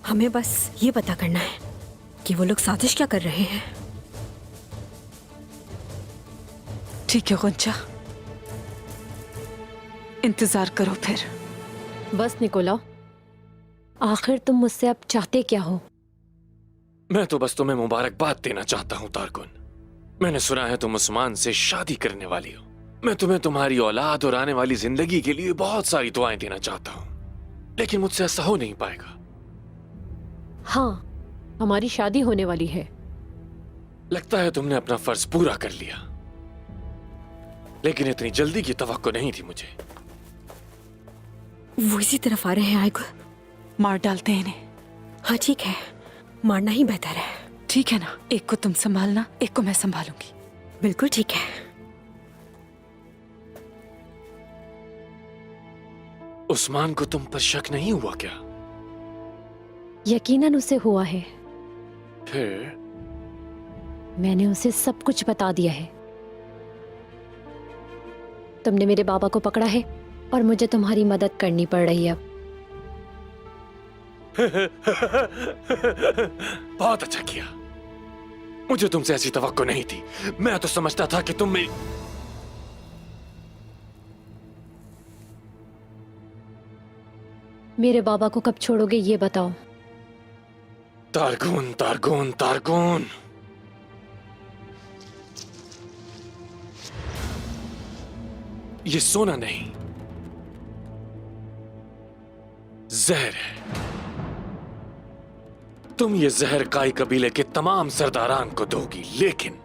हमें बस ये पता करना है कि वो लोग साजिश क्या कर रहे हैं। ठीक है गुंजा, इंतजार करो फिर। बस निकोला, आखिर तुम मुझसे अब चाहते क्या हो? मैं तो बस तुम्हें मुबारकबाद देना चाहता हूँ तारकुन। मैंने सुना है तुम उस्मान से शादी करने वाली हो। मैं तुम्हें तुम्हारी औलाद और आने वाली जिंदगी के लिए बहुत सारी दुआएं देना चाहता हूँ, लेकिन मुझसे ऐसा हो नहीं पाएगा। हाँ, हमारी शादी होने वाली है। लगता है तुमने अपना फर्ज पूरा कर लिया, लेकिन इतनी जल्दी की तवक्को नहीं थी मुझे। वो इसी तरफ आ रहे हैं आयगुल। मार डालते हैं इन्हें। हाँ ठीक है, मारना ही बेहतर है। ठीक है ना, एक को तुम संभालना, एक को मैं संभालूंगी। बिल्कुल ठीक है। उस्मान को तुम पर शक नहीं हुआ क्या? यकीनन उसे हुआ है। फिर? मैंने उसे सब कुछ बता दिया है। तुमने मेरे बाबा को पकड़ा है और मुझे तुम्हारी मदद करनी पड़ रही है अब। बहुत अच्छा किया। मुझे तुमसे ऐसी तवक्को नहीं थी। मैं तो समझता था कि तुम मेरे बाबा को कब छोड़ोगे ये बताओ। तारकुन, तारकुन, तारकुन। ये सोना नहीं, जहर है। तुम ये जहर काई कबीले के तमाम सरदारान को दोगी, लेकिन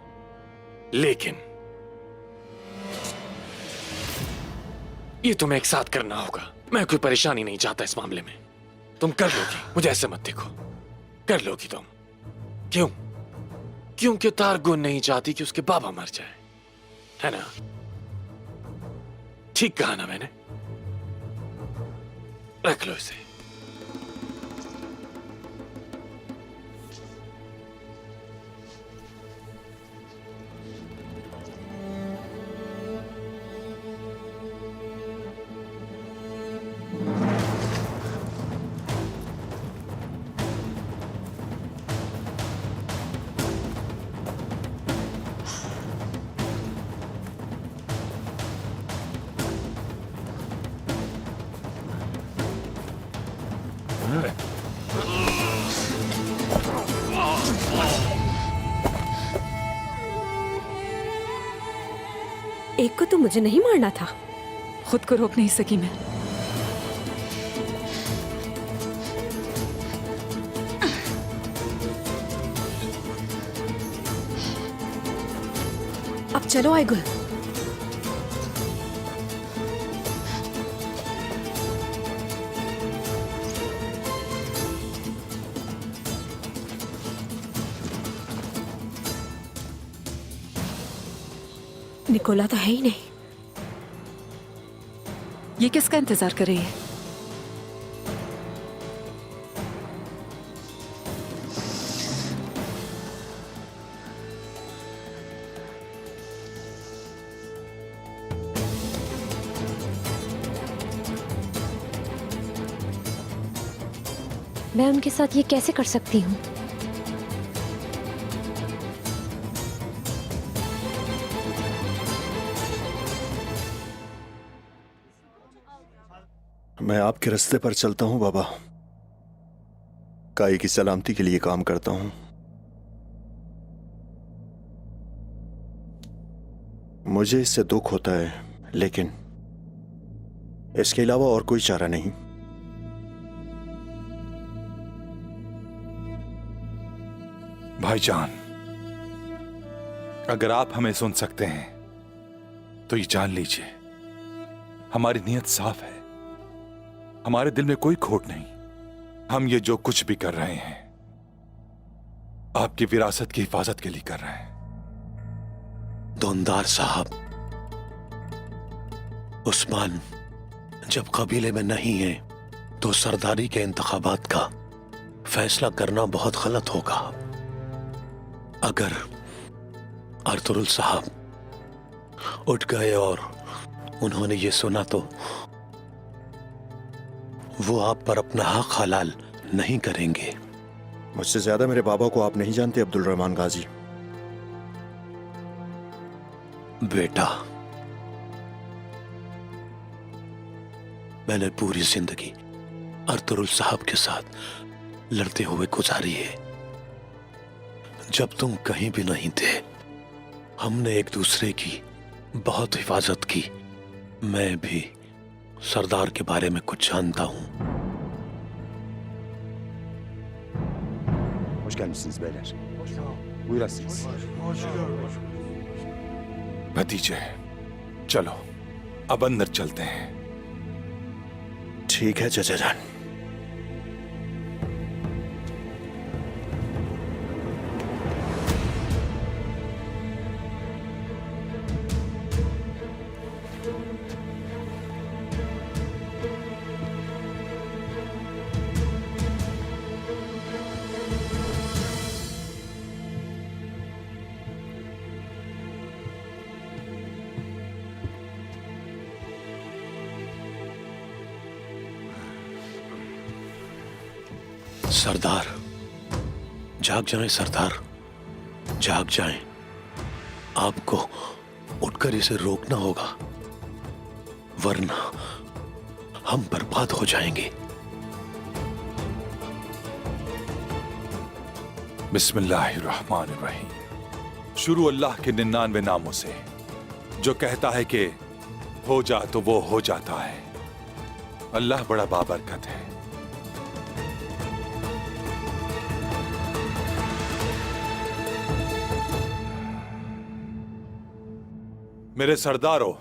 ये तुम्हें एक साथ करना होगा। मैं कोई परेशानी नहीं चाहता इस मामले में। तुम कर लोगी, मुझे ऐसे मत देखो। कर लोगी तुम। क्यों? क्योंकि तारकुन नहीं चाहती कि उसके बाबा मर जाए, है ना? ठीक कहा ना मैंने? रख लो इसे। एक को तो मुझे नहीं मारना था। खुद को रोक नहीं सकी मैं। अब चलो आयगुल। निकोला तो है ही नहीं। ये किसका इंतजार कर रही है? मैं उनके साथ ये कैसे कर सकती हूँ? मैं आपके रास्ते पर चलता हूं बाबा। काई की सलामती के लिए काम करता हूं। मुझे इससे दुख होता है, लेकिन इसके अलावा और कोई चारा नहीं। भाईजान, अगर आप हमें सुन सकते हैं तो ये जान लीजिए, हमारी नीयत साफ है। हमारे दिल में कोई खोट नहीं। हम ये जो कुछ भी कर रहे हैं आपकी विरासत की हिफाजत के लिए कर रहे हैं। दोनदार साहब, उस्मान जब कबीले में नहीं है तो सरदारी के इंतखाबात का फैसला करना बहुत गलत होगा। अगर अर्तुरुल साहब उठ गए और उन्होंने ये सुना तो वो आप पर अपना हक हलाल नहीं करेंगे। मुझसे ज्यादा मेरे बाबा को आप नहीं जानते अब्दुल रहमान गाजी। बेटा, मैंने पूरी जिंदगी अर्तुगरुल साहब के साथ लड़ते हुए गुजारी है। जब तुम कहीं भी नहीं थे, हमने एक दूसरे की बहुत हिफाजत की। मैं भी सरदार के बारे में कुछ जानता हूं। Hoş gelmişsiniz beyler. Buyurasınız. भतीजे, चलो अब अंदर चलते हैं। ठीक है चाचा जान। सरदार, जाग जाएं सरदार, जाग जाएं। आपको उठकर इसे रोकना होगा, वरना हम बर्बाद हो जाएंगे। बिस्मिल्लाहिर्रहमानिर्रहीम। शुरू अल्लाह के 99 नामों से, जो कहता है कि हो जा तो वो हो जाता है। अल्लाह बड़ा बाबरकत है। मेरे सरदारों,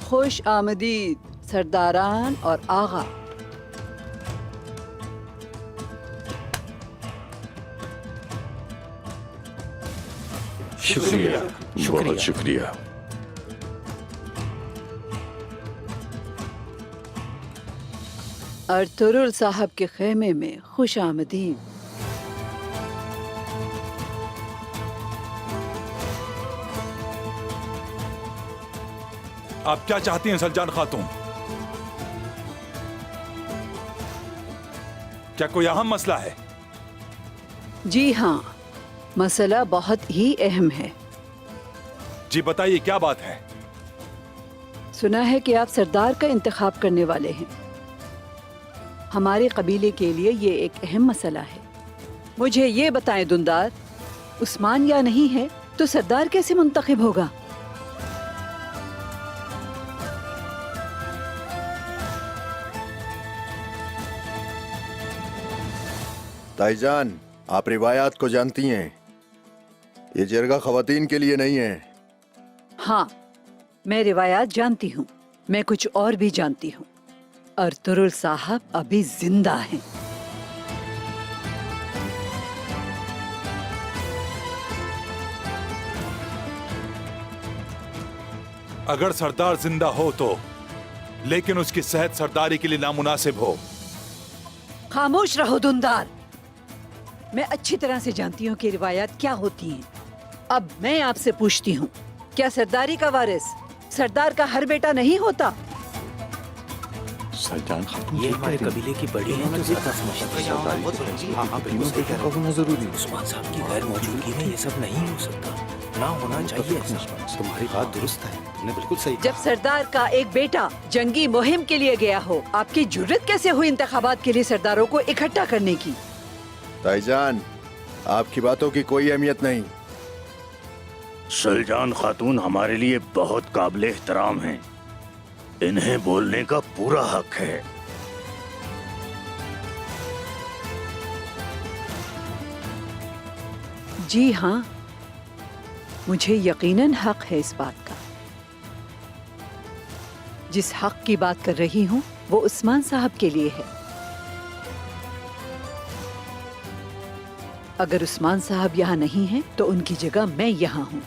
खुश आमदीद सरदारान और आगा। शुक्रिया, बहुत शुक्रिया। अर्तुगरुल साहब के खेमे में खुश आमदीद। आप क्या चाहती हैं सलजान खातून? क्या कोई अहम मसला है? जी हाँ, मसला बहुत ही अहम है। जी बताइए, क्या बात है? सुना है कि आप सरदार का इंतखाब करने वाले हैं। हमारे कबीले के लिए ये एक अहम मसला है। मुझे ये बताएं दुंदार, उस्मान या नहीं है तो सरदार कैसे मुंतखब होगा? ताईजान, आप रिवायात को जानती हैं। ये जरगा खवातीन के लिए नहीं है। हाँ, मैं रिवायात जानती हूँ। मैं कुछ और भी जानती हूँ। अर्तुगरुल साहब अभी जिंदा हैं। अगर सरदार जिंदा हो तो, लेकिन उसकी सेहत सरदारी के लिए नामुनासिब हो। खामोश रहो दुंदार। मैं अच्छी तरह से जानती हूँ कि रिवायात क्या होती हैं। अब मैं आपसे पूछती हूँ, क्या सरदारी का वारिस सरदार का हर बेटा नहीं होता? सलजान खातून ये हमारे कबीले की बड़ी है तो ज्यादा समझती है। जरूरी। उस्मान साहब की गैर मौजूदगी में ये सब नहीं हो सकता, ना होना चाहिए ऐसा। तुम्हारी बात दुरुस्त है, तुमने बिल्कुल सही जब सरदार का एक बेटा जंगी मुहिम के लिए गया हो, आपकी जुर्रत कैसे हुई इंतखाबात के लिए सरदारों को इकट्ठा करने की? ताईजान, आपकी बातों की कोई अहमियत नहीं। सलजान खातून हमारे लिए बहुत काबिल एहतराम हैं। इन्हें बोलने का पूरा हक है। जी हाँ, मुझे यकीनन हक है इस बात का। जिस हक की बात कर रही हूँ वो उस्मान साहब के लिए है। अगर उस्मान साहब यहाँ नहीं हैं तो उनकी जगह मैं यहाँ हूँ।